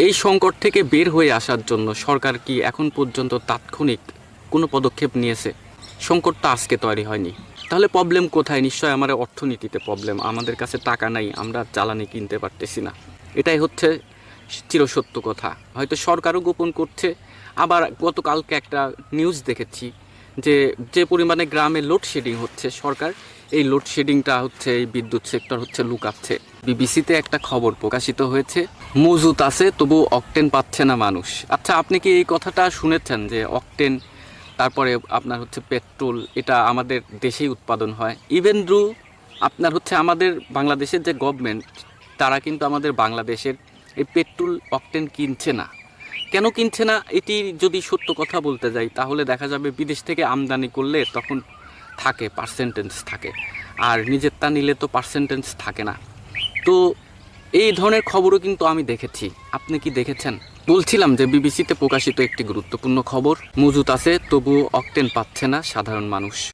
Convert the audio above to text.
এই সংকট থেকে বের হয়ে আসার জন্য সরকার কি এখন পর্যন্ত তাৎক্ষণিক কোনো পদক্ষেপ নিয়েছে? সংকটটা আজকে তৈরি হয়নি, তাহলে প্রবলেম কোথায়? নিশ্চয় আমার অর্থনীতিতে প্রবলেম, আমাদের কাছে টাকা নাই, আমরা জ্বালানি কিনতে পারতেছি না। এটাই হচ্ছে চিরসত্য কথা। হয়তো সরকারও গোপন করছে। আবার গতকালকে একটা নিউজ দেখেছি যে যে পরিমাণে গ্রামে লোডশেডিং হচ্ছে, সরকার এই লোডশেডিংটা হচ্ছে, এই বিদ্যুৎ সেক্টর হচ্ছে লুকাচ্ছে। বিবিসিতে একটা খবর প্রকাশিত হয়েছে, মজুত আছে তবু অকটেন পাচ্ছে না মানুষ। আচ্ছা, আপনি কি এই কথাটা শুনেছেন যে অকটেন, তারপরে আপনার হচ্ছে পেট্রোল, এটা আমাদের দেশেই উৎপাদন হয়? ইভেন দ্রু আপনার হচ্ছে আমাদের বাংলাদেশের যে গভর্নমেন্ট, তারা কিন্তু আমাদের বাংলাদেশের এই পেট্রোল অকটেন কিনছে না। কেন কিনছে না? এটি যদি সত্য কথা বলতে যাই, তাহলে দেখা যাবে বিদেশ থেকে আমদানি করলে তখন থাকে, পার্সেন্টেজ থাকে, আর নিজেরটা নিলে তো পার্সেন্টেজ থাকে না। তো এই ধরনের খবরও কিন্তু আমি দেখেছি। আপনি কি দেখেছেন? বলছিলাম যে বিবিসিতে প্রকাশিত একটি গুরুত্বপূর্ণ খবর, মজুত আছে তবু অকটেন পাচ্ছে না সাধারণ মানুষ।